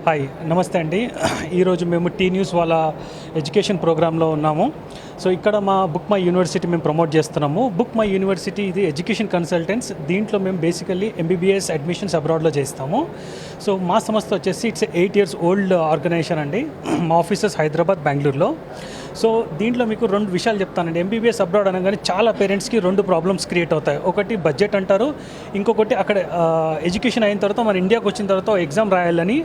Hi నమస్తే అండి. ఈరోజు మేము టీ న్యూస్ వాళ్ళ ఎడ్యుకేషన్ ప్రోగ్రాంలో ఉన్నాము. సో ఇక్కడ మా బుక్ మై యూనివర్సిటీ మేము ప్రమోట్ చేస్తున్నాము. బుక్ మై యూనివర్సిటీ ఇది ఎడ్యుకేషన్ కన్సల్టెంట్స్. దీంట్లో మేము బేసికల్లీ ఎంబీబీఎస్ అడ్మిషన్స్ అబ్రాడ్లో చేస్తాము. సో మా సంస్థ వచ్చేసి ఇట్స్ 8 years ఓల్డ్ ఆర్గనైజేషన్ అండి. మా ఆఫీసెస్ హైదరాబాద్, బెంగళూరులో. సో దీంట్లో మీకు 2 విషయాలు చెప్తానండి. ఎంబీబీఎస్ అబ్రాడ్ అనగానే చాలా పేరెంట్స్కి 2 ప్రాబ్లమ్స్ క్రియేట్ అవుతాయి. ఒకటి బడ్జెట్ అంటారు, ఇంకొకటి అక్కడ ఎడ్యుకేషన్ అయిన తర్వాత మన ఇండియాకి వచ్చిన తర్వాత ఎగ్జామ్ రాయాలని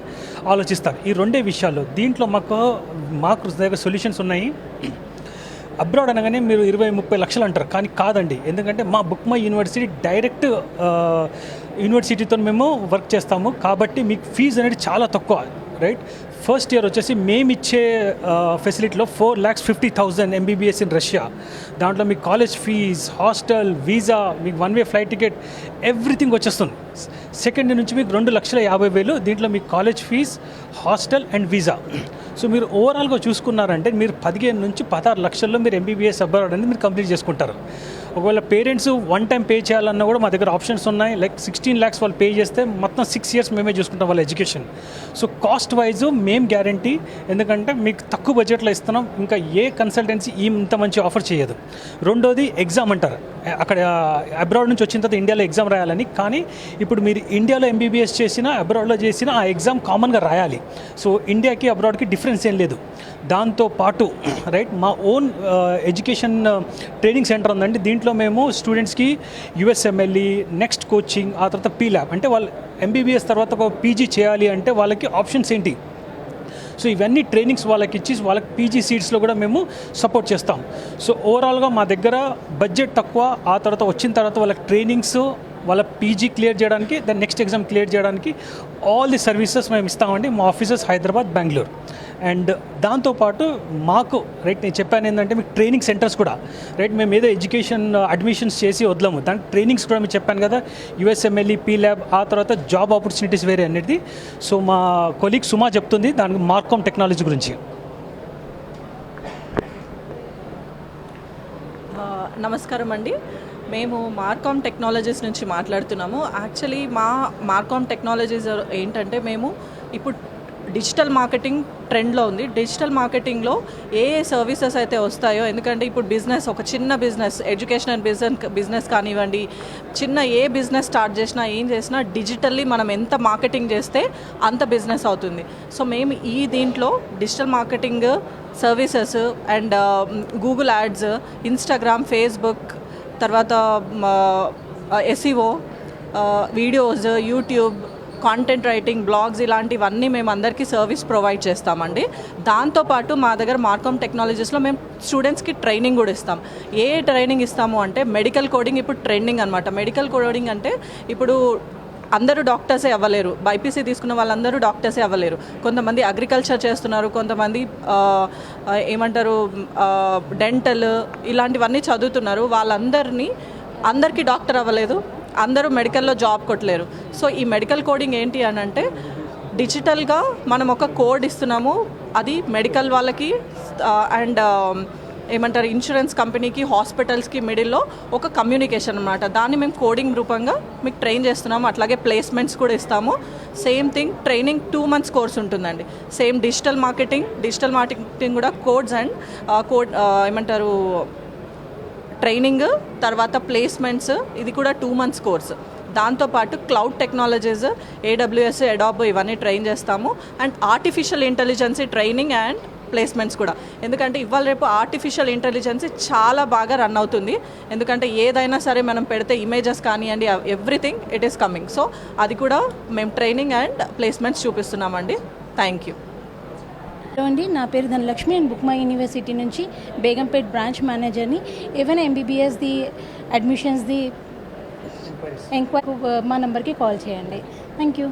ఆలోచిస్తారు. ఈ 2 విషయాలు దీంట్లో మాకు దగ్గర సొల్యూషన్స్ ఉన్నాయి. అబ్రాడ్ అనగానే మీరు 20-30 లక్షలు అంటారు, కానీ కాదండి. ఎందుకంటే మా బుక్ మై యూనివర్సిటీ డైరెక్ట్ యూనివర్సిటీతో మేము వర్క్ చేస్తాము, కాబట్టి మీకు ఫీజు అనేది చాలా తక్కువ, రైట్. ఫస్ట్ ఇయర్ వచ్చేసి మేము ఇచ్చే ఫెసిలిటీలో 4,50,000 ఎంబీబీఎస్ ఇన్ రష్యా. దాంట్లో మీకు కాలేజ్ ఫీజ్, హాస్టల్, వీసా, మీకు 1 way ఫ్లైట్ టికెట్, ఎవ్రీథింగ్ వచ్చేస్తుంది. సెకండ్ ఇయర్ నుంచి మీకు 2,50,000. దీంట్లో మీకు college fees, hostel and visa. So మీరు ఓవరాల్గా చూసుకున్నారంటే మీరు 15 నుంచి 16 లక్షల్లో మీరు ఎంబీబీఎస్ అబ్రాడ్ అనేది మీరు కంప్లీట్ చేసుకుంటారు. ఒకవేళ పేరెంట్స్ 1 time పే చేయాలన్నా కూడా మా దగ్గర ఆప్షన్స్ ఉన్నాయి. లైక్ 16 lakhs వాళ్ళు పే చేస్తే మొత్తం 6 years మేమే చూసుకుంటాం వాళ్ళ ఎడ్యుకేషన్. సో కాస్ట్ వైజ్ మేము గ్యారంటీ, ఎందుకంటే మీకు తక్కువ బడ్జెట్లో ఇస్తున్నాం. ఇంకా ఏ కన్సల్టెన్సీ ఇంత మంచి ఆఫర్ చేయదు. రెండోది ఎగ్జామ్ అంటారు, అక్కడ అబ్రాడ్ నుంచి వచ్చిన తర్వాత ఇండియాలో ఎగ్జామ్ రాయాలని. కానీ ఇప్పుడు మీరు ఇండియాలో ఎంబీబీఎస్ చేసినా అబ్రాడ్లో చేసినా ఆ ఎగ్జామ్ కామన్గా రాయాలి. సో ఇండియాకి అబ్రాడ్కి డిఫరెన్స్ ఏం లేదు. దాంతోపాటు రైట్ మా ఓన్ ఎడ్యుకేషన్ ట్రైనింగ్ సెంటర్ ఉందండి. దీంట్లో మేము స్టూడెంట్స్కి యూఎస్ఎంఎల్ఈ, నెక్స్ట్ కోచింగ్, ఆ తర్వాత పీల్యాబ్, అంటే వాళ్ళు ఎంబీబీఎస్ తర్వాత ఒక పీజీ చేయాలి అంటే వాళ్ళకి ఆప్షన్స్ ఏంటి, సో ఇవన్నీ ట్రైనింగ్స్ వాళ్ళకి ఇచ్చి వాళ్ళకి పీజీ సీట్స్లో కూడా మేము సపోర్ట్ చేస్తాం. సో ఓవరాల్గా మా దగ్గర బడ్జెట్ తక్కువ, ఆ తర్వాత వచ్చిన తర్వాత వాళ్ళకి ట్రైనింగ్స్, వాళ్ళ పీజీ క్లియర్ చేయడానికి, దాని నెక్స్ట్ ఎగ్జామ్ క్లియర్ చేయడానికి ఆల్ ది సర్వీసెస్ మేము ఇస్తామండి. మా ఆఫీసెస్ హైదరాబాద్, బెంగళూరు. అండ్ దాంతోపాటు మాకు రైట్ నేను చెప్పాను ఏంటంటే మీకు ట్రైనింగ్ సెంటర్స్ కూడా రైట్, మేము ఏదో ఎడ్యుకేషన్ అడ్మిషన్స్ చేసి వదలము, దానికి ట్రైనింగ్స్ కూడా మీకు చెప్పాను కదా, యూఎస్ఎంఎల్ఈ, పీల్యాబ్, ఆ తర్వాత జాబ్ ఆపర్చునిటీస్ వేరే అనేది. సో మా కొలీగ్ సుమా చెప్తుంది దానికి మార్కామ్ టెక్నాలజీ గురించి. నమస్కారం అండి. మేము మార్కామ్ టెక్నాలజీస్ నుంచి మాట్లాడుతున్నాము. యాక్చువల్లీ మార్కామ్ టెక్నాలజీస్ ఏంటంటే మేము ఇప్పుడు డిజిటల్ మార్కెటింగ్ ట్రెండ్లో ఉంది. డిజిటల్ మార్కెటింగ్లో ఏ సర్వీసెస్ అయితే వస్తాయో, ఎందుకంటే ఇప్పుడు బిజినెస్, ఒక చిన్న బిజినెస్, ఎడ్యుకేషనల్ బిజినెస్ కానివ్వండి, చిన్న ఏ బిజినెస్ స్టార్ట్ చేసినా ఏం చేసినా డిజిటల్లీ మనం ఎంత మార్కెటింగ్ చేస్తే అంత బిజినెస్ అవుతుంది. సో మేము దీంట్లో digital marketing services and Google ads, Instagram, Facebook, తర్వాత SEO, videos, YouTube, content writing, blogs, ఇలాంటివన్నీ మేము అందరికీ సర్వీస్ ప్రొవైడ్ చేస్తామండి. దాంతోపాటు మా దగ్గర మార్కామ్ టెక్నాలజీస్లో మేము స్టూడెంట్స్కి ట్రైనింగ్ కూడా ఇస్తాం. ఏ ట్రైనింగ్ ఇస్తాము అంటే మెడికల్ కోడింగ్ ఇప్పుడు ట్రెండింగ్ అనమాట. మెడికల్ కోడింగ్ అంటే ఇప్పుడు అందరూ డాక్టర్సే అవ్వలేరు. బైపీసీ తీసుకున్న వాళ్ళందరూ డాక్టర్సే అవ్వలేరు. కొంతమంది అగ్రికల్చర్ చేస్తున్నారు, కొంతమంది డెంటల్, ఇలాంటివన్నీ చదువుతున్నారు. అందరికీ డాక్టర్ అవ్వలేదు, అందరూ మెడికల్లో జాబ్ కొట్టలేరు. సో ఈ మెడికల్ కోడింగ్ ఏంటి అని అంటే డిజిటల్గా మనం ఒక కోడ్ ఇస్తున్నాము. అది మెడికల్ వాళ్ళకి అండ్ ఇన్సూరెన్స్ కంపెనీకి, హాస్పిటల్స్కి మిడిల్లో ఒక కమ్యూనికేషన్ అనమాట. దాన్ని మేము కోడింగ్ రూపంగా మీకు ట్రైన్ చేస్తున్నాము. అట్లాగే ప్లేస్మెంట్స్ కూడా ఇస్తాము. Same thing, training 2 months course ఉంటుందండి. సేమ్ డిజిటల్ మార్కెటింగ్ కూడా కోడ్స్ అండ్ ట్రైనింగ్, తర్వాత ప్లేస్మెంట్స్, ఇది కూడా 2 months కోర్స్. దాంతోపాటు క్లౌడ్ టెక్నాలజీస్, ఏడబ్ల్యూఎస్, అడాబ్, ఇవన్నీ ట్రైన్ చేస్తాము. And artificial intelligence training and placements కూడా. ఎందుకంటే ఇవాళ రేపు ఆర్టిఫిషియల్ ఇంటెలిజెన్సీ చాలా బాగా రన్ అవుతుంది. ఎందుకంటే ఏదైనా సరే మనం పెడితే ఇమేజెస్ కానివ్వండి, everything it is coming. So అది కూడా మేము ట్రైనింగ్ అండ్ ప్లేస్మెంట్స్ చూపిస్తున్నామండి. Thank you. హలో అండి, నా పేరు Dhanalakshmi. And Book My University నుంచి బేగంపేట్ బ్రాంచ్ మేనేజర్ని. ఏవైనా ఎంబీబీఎస్ది అడ్మిషన్స్ది ఎంక్వైరీ మా నెంబర్కి కాల్ చేయండి. Thank you.